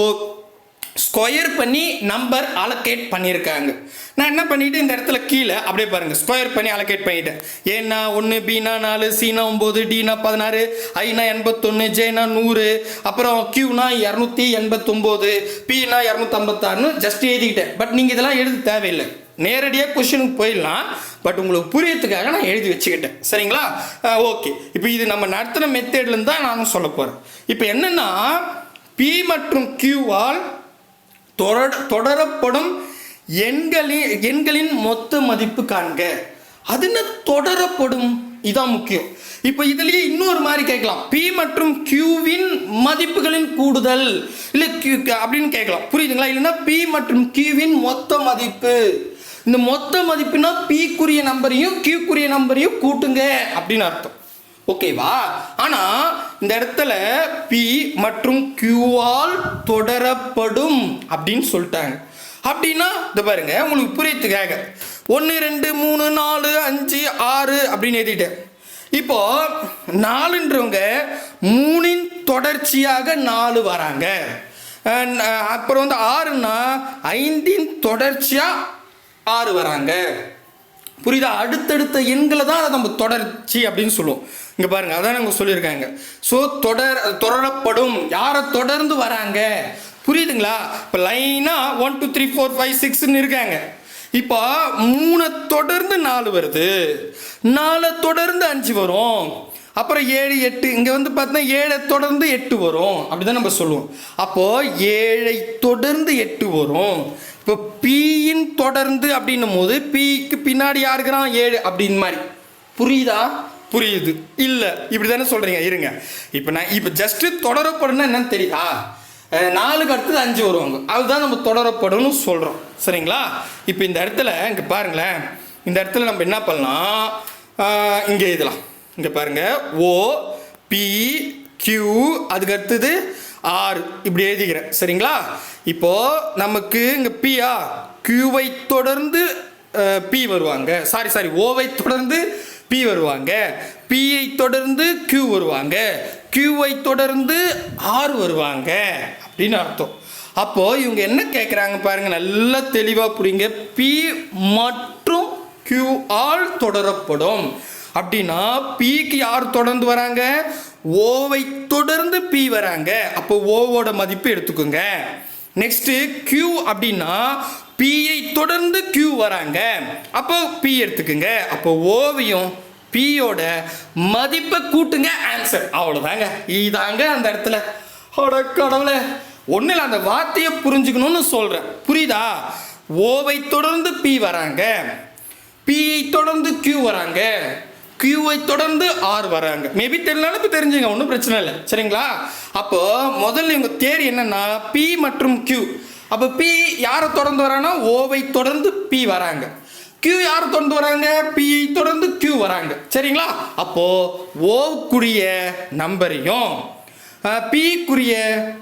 ஸ்கொயர் பண்ணி நம்பர் அலோகேட் பண்ணியிருக்காங்க. நான் என்ன பண்ணிட்டு இந்த இடத்துல கீழே அப்படியே பாருங்க, ஸ்கொயர் பண்ணி அலோகேட் பண்ணிட்டேன். ஏன்னா 1 பின்னா 4 சினா 9 டினா 16 ஐனா 81 ஜேனா 100 அப்புறம் கியூனா 289 பினா 256ன்னு ஜஸ்ட் எழுதிக்கிட்டேன். பட் நீங்கள் இதெல்லாம் எழுத தேவையில்லை, நேரடியாக கொஸ்டினுக்கு போயிடலாம். பட் உங்களுக்கு புரியறதுக்காக நான் எழுதி வச்சுக்கிட்டேன். சரிங்களா, ஓகே. இப்போ இது நம்ம நடத்தின மெத்தேட்லேருந்து தான் நான் சொல்ல போகிறேன். இப்போ என்னென்னா, பி மற்றும் கியூவால் தொடரப்படும் எண்களின் மொத்த மதிப்பு காண்க. அது என்ன தொடரப்படும், இதான் முக்கியம். இப்போ இதுலயே இன்னொரு மாதிரி கேட்கலாம், பி மற்றும் கியூவின் மதிப்புகளின் கூடுதல் இல்லை கியூ அப்படின்னு கேட்கலாம், புரியுதுங்களா? இல்லைன்னா பி மற்றும் கியூவின் மொத்த மதிப்பு. இந்த மொத்த மதிப்புனா பிக்குரிய நம்பரையும் கியூக்குரிய நம்பரையும் கூட்டுங்க அப்படின்னு அர்த்தம். ஓகேவா? ஆனா இந்த இடத்துல பி மற்றும் கியூவால் தொடரப்படும் அப்படின்னு சொல்லிட்டாங்க. அப்படின்னா இந்த பாருங்க, உங்களுக்கு புரியத்துக்காக 1 2 3 4 5 6 அப்படின்னு எழுதிட்டேன். இப்போ 4ன்றவங்க 3ன் தொடர்ச்சியாக 4 வராங்க. அப்புறம் வந்து 6ன்னா 5ன் தொடர்ச்சியா 6 வராங்க. புரியுதா? அடுத்தடுத்த எண்களை தான் அதை நம்ம தொடர்ச்சி அப்படின்னு சொல்லுவோம். இங்கே பாருங்க, அதான் அவங்க சொல்லியிருக்காங்க. ஸோ தொடரப்படும், யாரை தொடர்ந்து வராங்க, புரியுதுங்களா? இப்போ லைனாக 1 2 3 4 5 6ன்னு இருக்காங்க. இப்போ 3 தொடர்ந்து 4 வருது, 4 தொடர்ந்து 5 வரும், அப்புறம் 7 8, இங்கே வந்து பார்த்தீங்கன்னா 7 தொடர்ந்து 8 வரும், அப்படிதான் நம்ம சொல்லுவோம். அப்போது 7 தொடர்ந்து 8 வரும். இப்போ பியின் தொடர்ந்து அப்படின்னும் போது பிக்கு பின்னாடி யாருக்குறான் 7 அப்படின்னு மாதிரி. புரியுதா? புரியுது இல்லை? இப்படி தானே சொல்கிறீங்க. இருங்க, இப்போ நான் இப்போ ஜஸ்ட்டு தொடரப்படும்னா என்னன்னு தெரியுதா? 4க்கு அடுத்தது 5 வருவாங்க, அதுதான் நம்ம தொடரப்படும்னு சொல்கிறோம். சரிங்களா? இப்போ இந்த இடத்துல இங்கே பாருங்களேன், இந்த இடத்துல நம்ம என்ன பண்ணலாம், இங்கே எழுதலாம். இங்கே பாருங்கள், ஓ பி கியூ அதுக்கு அடுத்தது 6 இப்படி எழுதிக்கிறேன். சரிங்களா? இப்போது நமக்கு இங்கே பியா, கியூவை தொடர்ந்து பி வருவாங்க, சாரி ஓவை தொடர்ந்து பி வருவாங்க, பியை தொடர்ந்து கியூ வருவாங்க, கியூவை தொடர்ந்து 6 வருவாங்க அப்படின்னு அர்த்தம். அப்போது இவங்க என்ன கேட்குறாங்க பாருங்க, நல்லா தெளிவாக புரியுங்க. பி மற்றும் கியூ ஆல் தொடரப்படும் அப்படின்னா பிக்கு யார் தொடர்ந்து வராங்க, ஓவை தொடர்ந்து பி வராங்க. அப்போ ஓவோட மதிப்பு எடுத்துக்கோங்க. நெக்ஸ்ட்டு கியூ அப்படின்னா பியை தொடர்ந்து கியூ வராங்க, அப்போ பி எடுத்துக்குங்க. அப்போ ஓவையும் பியோட மதிப்பை கூட்டுங்க, ஆன்சர். அவ்வளோதாங்க, இதாங்க அந்த இடத்துல. கடவுளே, ஒன்றும் இல்லை, அந்த வார்த்தையை புரிஞ்சுக்கணும்னு சொல்கிறேன். புரியுதா? ஓவை தொடர்ந்து பி வராங்க, பியை தொடர்ந்து கியூ வராங்க, கியூவை தொடர்ந்து 6 வராங்க. மேபி தெரியலனாலும் இப்போ தெரிஞ்சுங்க, ஒன்றும் பிரச்சனை இல்லை. சரிங்களா? அப்போ முதல்ல இவங்க தேரி என்னன்னா, பி மற்றும் கியூ அப்போ பி யாரை தொடர்ந்து வரானா ஓவை தொடர்ந்து பி வராங்க. Q யார் தொடர்ந்து வராங்க பி தொடர்ந்து Q வராங்க. சரிங்களா? அப்போ ஓவுக்குரிய நம்பரையும் பிக்குரிய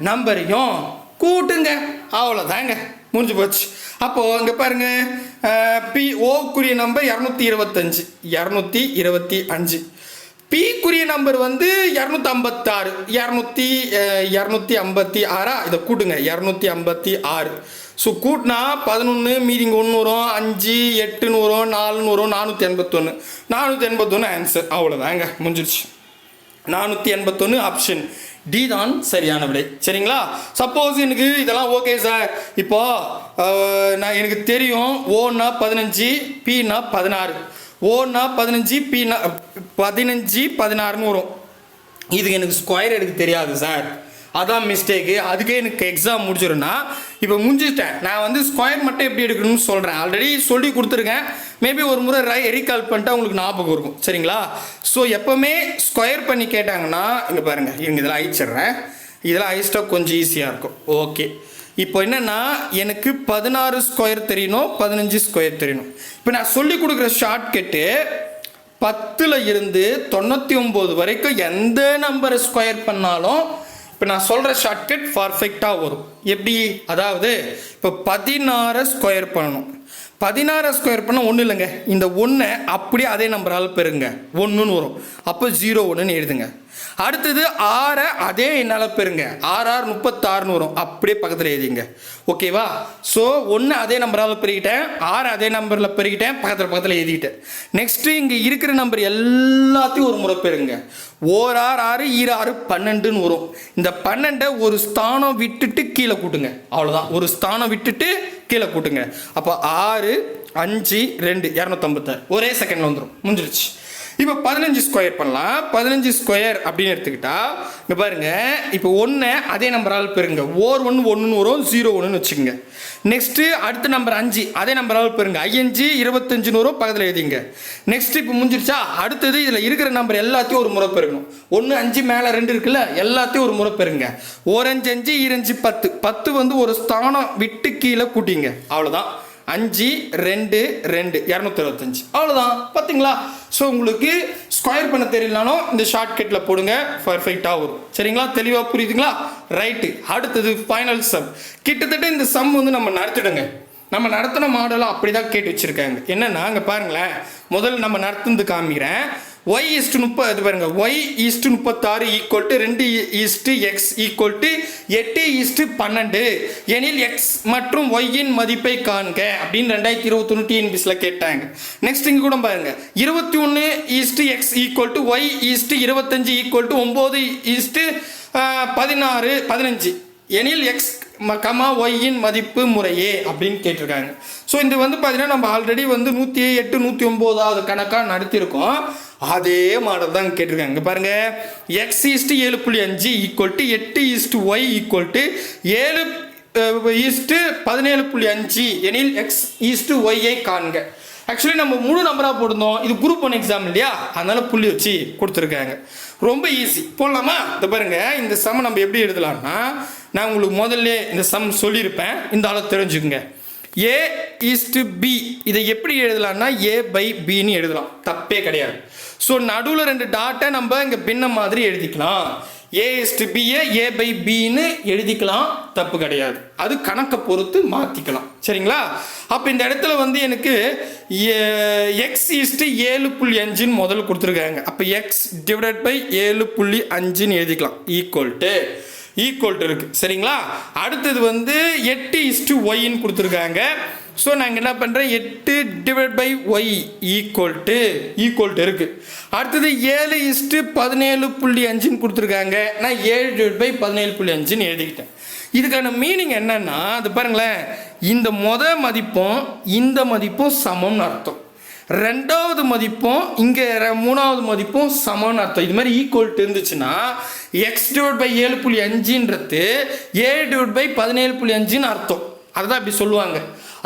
நம்பரையும் கூட்டுங்க. அவ்வளோதாங்க, முடிஞ்சு போச்சு. அப்போ இங்கே பாருங்க, பி ஓவுக்குரிய நம்பர் 225 பிக்குரிய நம்பர் வந்து 256 256 இதை கூட்டுங்க 256. ஸோ கூட்டினா 11 மீதிங்க 1 வரும், 5 8 வரும், 4 வரும், 481 ஆன்சர். அவ்வளோதாங்க, முடிஞ்சிருச்சு. 481 ஆப்ஷன் டி தான் சரியான விடை. சரிங்களா? சப்போஸ் எனக்கு இதெல்லாம் ஓகே சார், இப்போ நான் எனக்கு தெரியும் ஓன்னா 15 பின்னா 16, ஓன்னா 15 பின்னா 16 வரும். இதுக்கு எனக்கு ஸ்கொயர் எடுக்க தெரியாது சார், அதான் மிஸ்டேக்கு. அதுக்கே எனக்கு எக்ஸாம் முடிச்சிடும்னா இப்போ முடிஞ்சிட்டேன். நான் வந்து ஸ்கொயர் மட்டும் எப்படி எடுக்கணும்னு சொல்கிறேன். ஆல்ரெடி சொல்லி கொடுத்துருக்கேன். மேபி ஒரு முறை ரீகால் பண்ணிட்டு உங்களுக்கு ஞாபகம் இருக்கும். சரிங்களா? ஸோ எப்போவுமே ஸ்கொயர் பண்ணி கேட்டாங்கன்னா இங்கே பாருங்கள், இவங்க இதெல்லாம் அழிச்சிட்றேன். இதெல்லாம் அழிச்சிட்டா கொஞ்சம் ஈஸியாக இருக்கும். ஓகே, இப்போ என்னென்னா எனக்கு 16 ஸ்கொயர் தெரியணும், 15 ஸ்கொயர் தெரியணும். இப்போ நான் சொல்லி கொடுக்குற ஷார்ட்கட்டு 10ல் இருந்து 99 வரைக்கும் எந்த நம்பரை ஸ்கொயர் பண்ணாலும் இப்போ நான் சொல்கிற ஷார்ட்கட் பர்ஃபெக்டாக வரும். எப்படி? அதாவது இப்போ 16 ஸ்கொயர் பண்ணணும். 16 ஸ்கொயர் பண்ணால் ஒன்றும் இல்லைங்க, இந்த 1 அப்படியே அதே நம்பரால் பெருங்க, 1ன்னு வரும். அப்போ 0 எழுதுங்க. அடுத்தது 6 அதே என்னால் பெருங்க, 6 36 வரும், அப்படியே பக்கத்தில் எழுதிங்க. ஓகேவா? ஸோ 1 அதே நம்பரால் பெருகிட்டேன், 6 அதே நம்பரில் பெருகிட்டேன், பக்கத்தில் எழுதிட்டேன். நெக்ஸ்ட்டு இங்கே இருக்கிற நம்பர் எல்லாத்தையும் ஒரு முறை பெருங்க. 1 6 6 6 12ன்னு வரும். இந்த 12 ஒரு ஸ்தானம் விட்டுட்டு கீழே கூட்டுங்க. அவ்வளோதான், ஒரு ஸ்தானம் விட்டுட்டு கீழே கூட்டுங்க. அப்போ 6 5 2 256 ஒரே செகண்டில் வந்துடும், முடிஞ்சிருச்சு. இப்போ 15 ஸ்கொயர் பண்ணலாம். 15 ஸ்கொயர் அப்படின்னு எடுத்துக்கிட்டா இங்கே பாருங்க, இப்போ 1 அதே நம்பரால் பெருங்க, 1 வரும், 0 வச்சுக்கோங்க. நெக்ஸ்ட்டு அடுத்த நம்பர் 5 அதே நம்பரால் பெருங்க, 5 25 வரும், பக்கத்தில் எழுதிங்க. நெக்ஸ்ட் இப்போ முடிஞ்சிருச்சா? அடுத்தது இதில் இருக்கிற நம்பர் எல்லாத்தையும் ஒரு முறை பெருகணும். 1 5 மேலே 2 இருக்குல்ல, எல்லாத்தையும் ஒரு முறை பெருங்க. 1 5 5 2 10 10 வந்து ஒரு ஸ்தானம் விட்டு கீழே கூட்டிங்க. அவ்வளோதான், 5 2 2 225. அவ்வளோதான், பார்த்தீங்களா? ஸோ உங்களுக்கு ஸ்கொயர் பண்ண தெரியலனாலும் இந்த ஷார்ட்கட்டில் போடுங்க, பர்ஃபெக்டாக வரும். சரிங்களா? தெளிவாக புரியுதுங்களா? ரைட்டு. அடுத்தது ஃபைனல் சம். கிட்டத்தட்ட இந்த சம் வந்து நம்ம நடத்திடுங்க. நம்ம நடத்தின மாடலாக அப்படி தான் கேட்டு வச்சுருக்காங்க. என்னென்னா இங்கே பாருங்களேன், முதல்ல நம்ம நடத்துந்து காமிக்கிறேன். y is to 30 பாருங்க, y is to 36 equal to 2 is to x equal to 8 is to 12 எனில் x மற்றும் y இன் மதிப்பை காண்க அப்படின்னு 2021 டிஎன்பிஎஸ்ல கேட்டாங்க. நெக்ஸ்ட் இங்க கூட பாருங்க, 21 is to x equal to y is to 25 equal to 9 is to 16 15 எனில் x கமா ஒய்யின் மதிப்பு முறையே அப்படின்னு கேட்டிருக்காங்க. ஸோ இது வந்து பார்த்தீங்கன்னா நம்ம ஆல்ரெடி வந்து 108 109வது கணக்காக நடத்தியிருக்கோம். அதே மாடல் தான் கேட்டிருக்காங்க. இங்கே பாருங்க, x is to 7.5 equal to 8 is to y equal to 7 is to 17.5 எனில் எக்ஸ் ஈஸ்ட்டு ஒய்யை காண்க. ஆக்சுவலி நம்ம முழு நம்பராக போட்டிருந்தோம், இது குரூப் 1 எக்ஸாம் இல்லையா, அதனால புள்ளி வச்சு கொடுத்துருக்காங்க. ரொம்ப ஈஸி, போடலாமா? இதை பாருங்க, இந்த சம் நம்ம எப்படி எழுதலாம்னா, நான் உங்களுக்கு முதல்ல இந்த சம் சொல்லியிருப்பேன், இந்த ஆளை தெரிஞ்சுக்குங்க. ஏ ஈஸ்ட் பி இதை எப்படி எழுதலாம்னா ஏ பை பின்னு எழுதலாம், தப்பே கிடையாது. ஸோ நடுவில் 2 டாட்டை நம்ம இங்கே பின்ன மாதிரி எழுதிக்கலாம். A is to B A by பின்னு எழுதிக்கலாம், தப்பு கிடையாது. அது கணக்கை பொறுத்து மாற்றிக்கலாம். சரிங்களா? அப்போ இந்த இடத்துல வந்து எனக்கு எக்ஸ் ஈஸ்ட்டு 7.5ன்னு முதல்ல கொடுத்துருக்காங்க. அப்போ எக்ஸ் டிவைடட் பை 7.5ன்னு எழுதிக்கலாம், ஈக்குவல் டு இருக்குது. சரிங்களா? அடுத்தது வந்து 8 இஸ்டு ஒய்ன்னு கொடுத்துருக்காங்க. ஸோ நாங்கள் என்ன பண்ணுறேன், 8 divide by y equal to இருக்குது. அடுத்தது 7 இஸ்டு 17.5ன்னு கொடுத்துருக்காங்க. நான் 7 டிவைட் பை 17.5ன்னு எழுதிக்கிட்டேன். இதுக்கான மீனிங் என்னன்னா, அது பாருங்களேன், இந்த மதிப்பும் இந்த மதிப்பும் சமம்னு அர்த்தம். ரெண்டாவது மதிப்பும் இங்கே 3வது மதிப்பும் சமம்னு அர்த்தம். இது மாதிரி ஈக்குவல் இருந்துச்சுன்னா எக்ஸ் டிவைட் பை 7.5ன்றது 7 டிவைட் பை 17.5ன்னு அர்த்தம். அதுதான் இப்படி சொல்லுவாங்க.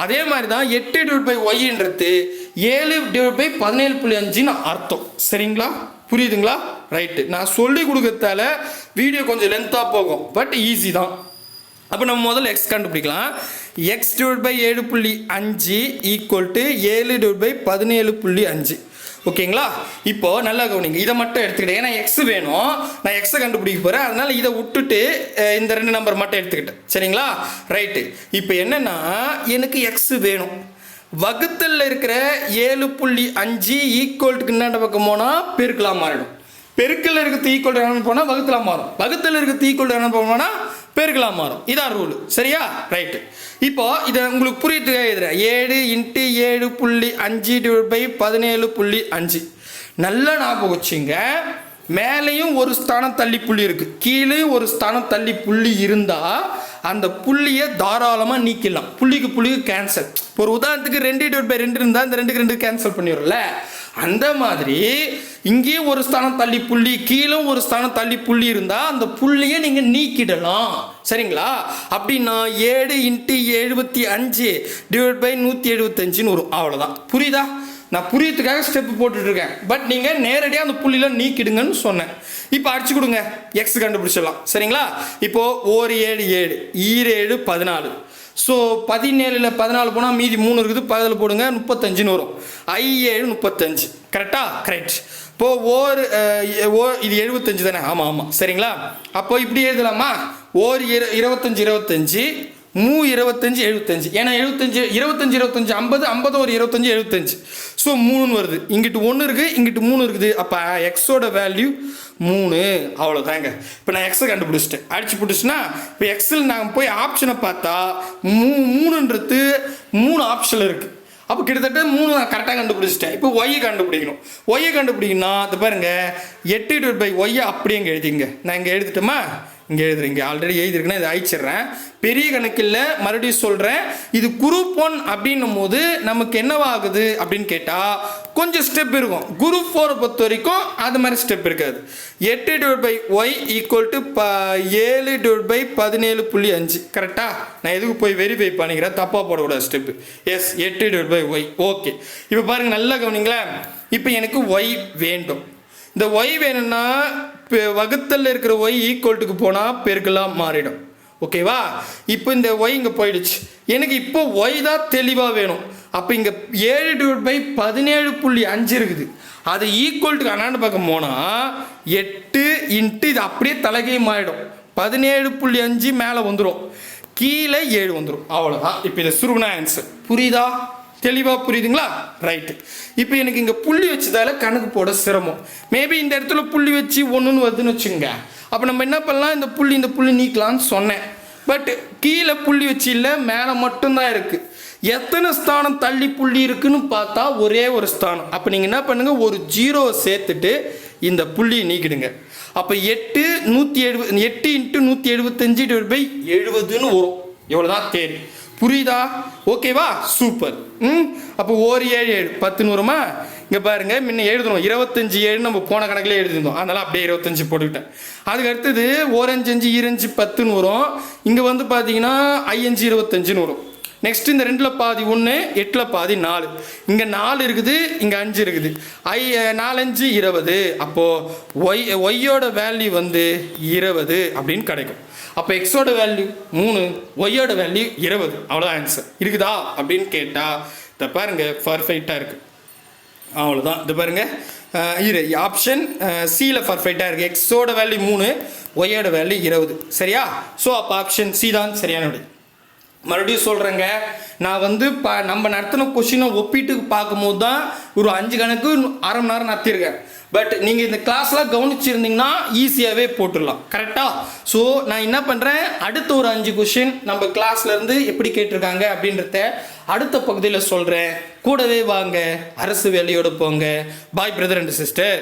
அதே மாதிரி தான் 8 டிவைட் பை ஒய்ன்றது 7 டிவைட் பை 17.5ன்னு அர்த்தம். சரிங்களா? புரியுதுங்களா? ரைட்டு. நான் சொல்லி கொடுக்கறதால வீடியோ கொஞ்சம் லென்த்தாக போகும், பட் ஈஸி தான். அப்போ நம்ம முதல்ல எக்ஸ் கண்டுபிடிக்கலாம். X divide by 7.5 equal to 7/17.5. ஓகேங்களா? இப்போ நல்லா கவனிங்க, இதை மட்டும் எடுத்துக்கிட்டேன். ஏன்னா எக்ஸ் வேணும், நான் எக்ஸை கண்டுபிடிக்க போகிறேன். அதனால இதை விட்டுட்டு இந்த 2 நம்பர் மட்டும் எடுத்துக்கிட்டேன். சரிங்களா? ரைட்டு. இப்போ என்னன்னா எனக்கு எக்ஸ் வேணும். வகுத்தலில் இருக்கிற 7.5 ஈக்குவல்ட்டுக்கு என்ன பக்கம் போனால் பெருக்கலாம் மாறிடும். பெருக்கல் இருக்கிறது ஈக்குவல் என்ன போனால் வகுத்தலாம் மாறும். வகுத்தல் இருக்கிறது ஈக்குவல் என்ன போனால் பெருக்கலாம் மாறும். இதான் ரூல். சரியா? ரைட்டு. இப்போ இதை உங்களுக்கு புரியுதுக்காக எழுதுறேன். 7 × 7.5/17.5. நல்லா ஞாபகம் வச்சுங்க. மேலேயும் ஒரு ஸ்தானம் தள்ளி புள்ளி இருக்குது, கீழேயும் ஒரு ஸ்தானம் தள்ளி புள்ளி இருந்தால் அந்த புள்ளியை தாராளமாக நீக்கிடலாம். புள்ளிக்கு புள்ளிக்கு கேன்சல். ஒரு உதாரணத்துக்கு 2/2 இருந்தால் இந்த 2க்கு 2 கேன்சல் பண்ணிடும்ல. அந்த மாதிரி இங்கேயும் ஒரு ஸ்தானம் தள்ளி புள்ளி, கீழே ஒரு ஸ்தானம் தள்ளி புள்ளி இருந்தால் அந்த புள்ளியை நீங்கள் நீக்கிடலாம். சரிங்களா? அப்படின்னா 7 × 75/175 வரும். அவ்வளோதான். புரியுதா? நான் புரியத்துக்காக ஸ்டெப் போட்டுட்ருக்கேன். பட் நீங்கள் நேரடியாக அந்த புள்ளியில் நீக்கிடுங்கன்னு சொன்னேன். இப்போ அடிச்சு கொடுங்க, எக்ஸ் கண்டுபிடிச்சிடலாம். சரிங்களா? இப்போது 1 7 7 7 14. ஸோ 17ல் 14 போனால் மீதி 3 இருக்குது, 10 போடுங்க, 35 வரும். 7 35. கரெக்டா? கரெக்ட். இப்போது இது 75 தானே? ஆமாம். சரிங்களா? அப்போ இப்படி எழுதலாமா? 25 25 25 75. ஏன்னா 25 25 50 50 ஒரு 25 75. ஸோ 3 வருது. இங்கிட்டு 1 இருக்குது, இங்கிட்டு 3 இருக்குது. அப்போ எக்ஸோட வேல்யூ 3. அவ்வளோதாங்க. இப்போ நான் எக்ஸை கண்டுபிடிச்சிட்டேன். அடிச்சு பிடிச்சுன்னா இப்போ எக்ஸில் நான் போய் ஆப்ஷனை பார்த்தா 3ன்றது 3 ஆப்ஷன் இருக்குது. அப்போ கிட்டத்தட்ட 3 நான் கரெக்டாக கண்டுபிடிச்சிட்டேன். இப்போ ஒய்யை கண்டுபிடிக்கணும். ஒய்யை கண்டுபிடிக்கணும்னா அது பாருங்கள், 8/y அப்படியே இங்கே எழுதிங்க. நான் இங்கே எழுதிட்டோமா? இங்கே எழுதுறீங்க. ஆல்ரெடி எழுதிருக்குன்னா இதை அழிச்சிட்றேன். பெரிய கணக்கில் மறுபடியும் சொல்கிறேன். இது குரூப் 1 அப்படின்னும் போது நமக்கு என்னவாகுது அப்படின்னு கேட்டால் கொஞ்சம் ஸ்டெப் இருக்கும். குரூப் 4 பொறுத்த வரைக்கும் அது மாதிரி ஸ்டெப் இருக்காது. 8/y equal to 7/17.5. கரெக்டாக? நான் எதுக்கு போய் வெரிஃபை பண்ணிக்கிறேன், தப்பாக போடக்கூடாது ஸ்டெப்பு. S, 8/y. ஓகே. இப்போ பாருங்கள், நல்லா கவனிங்களேன். இப்போ எனக்கு ஒய் வேண்டும். இந்த ஒய் வேணும்னா வகுத்தலில் இருக்கிற ஒய் ஈக்குவல்ட்டுக்கு போனால் பெருக்கெல்லாம் மாறிடும். ஓகேவா? இப்போ இந்த ஒய் இங்கே போயிடுச்சு. எனக்கு இப்போ ஒய் தான் தெளிவாக வேணும். அப்போ இங்கே 7/17.5 இருக்குது. அது ஈக்குவல்ட்டுக்கு அண்ணாண்டு பக்கம் போனால் 8 × இது அப்படியே தலைகை மாறிடும். 17.5 மேலே வந்துடும், கீழே 7 வந்துடும். அவ்வளோதான். இப்போ இதை சுருகுனா ஆன்சர். புரியுதா? தெளிவாக புரியுதுங்களா? ரைட்டு. இப்போ எனக்கு இங்கே புள்ளி வச்சதால கணக்கு போட சிரமம். மேபி இந்த இடத்துல புள்ளி வச்சு 1ன்னு வருதுன்னு வச்சுங்க. அப்போ நம்ம என்ன பண்ணலாம், இந்த புள்ளி நீக்கலான்னு சொன்னேன். பட் கீழே புள்ளி வச்சு இல்லை, மேலே மட்டும்தான் இருக்குது. எத்தனை ஸ்தானம் தள்ளி புள்ளி இருக்குன்னு பார்த்தா ஒரே ஒரு ஸ்தானம். அப்போ நீங்கள் என்ன பண்ணுங்கள், ஒரு 0 சேர்த்துட்டு இந்த புள்ளியை நீக்கிடுங்க. அப்போ 8 × 175/70 வரும். எவ்வளோதான் தேரி. புரியுதா? ஓகேவா? சூப்பர். அப்போ 1 7 7 10 வருமா? இங்கே பாருங்கள், முன்ன எழுதணும் 25 7 நம்ம போன கணக்கில் எழுதிருந்தோம். அதனால் அப்படியே 25 போட்டுக்கிட்டேன். அதுக்கு அடுத்தது 1 5 5 10 வரும். இங்கே வந்து பார்த்தீங்கன்னா 5 25 வரும். நெக்ஸ்ட் இந்த 2ல் பாதி 1, 8ல் பாதி 4. இங்கே 4 இருக்குது, இங்கே 5 இருக்குது. 4 5 20. அப்போது ஒய்யோட வேல்யூ வந்து 20 அப்படின்னு கிடைக்கும். அப்போ எக்ஸோட வேல்யூ 3, ஒய்யோட வேல்யூ 20. அவ்வளோதான் ஆன்சர். இருக்குதா அப்படின்னு கேட்டால் இதை பாருங்கள், பர்ஃபெக்டாக இருக்குது. அவ்வளோதான். இது பாருங்கள், ஆப்ஷன் சியில் பர்ஃபெக்டாக இருக்குது. எக்ஸோட வேல்யூ 3, ஒய்யோட வேல்யூ 20. சரியா? ஸோ அப்போ ஆப்ஷன் சி தான் சரியான விடை. மறுபடியும் சொல்கிறேங்க, நான் வந்து நம்ம நடத்தின கொஷினை ஒப்பிட்டு பார்க்கும்போது தான் ஒரு 5 கணக்கு அரை மணி நேரம் நடத்தியிருக்கேன். பட் நீங்கள் இந்த கிளாஸ்லாம் கவனிச்சிருந்தீங்கன்னா ஈஸியாகவே போட்டுடலாம். கரெக்டாக? ஸோ நான் என்ன பண்ணுறேன், அடுத்த ஒரு 5 கொஷின் நம்ம கிளாஸ்லேருந்து எப்படி கேட்டிருக்காங்க அப்படின்றத அடுத்த பகுதியில் சொல்கிறேன். கூடவே வாங்க, அரசு வேலையோடு போங்க. பாய் பிரதர் அண்ட் சிஸ்டர்.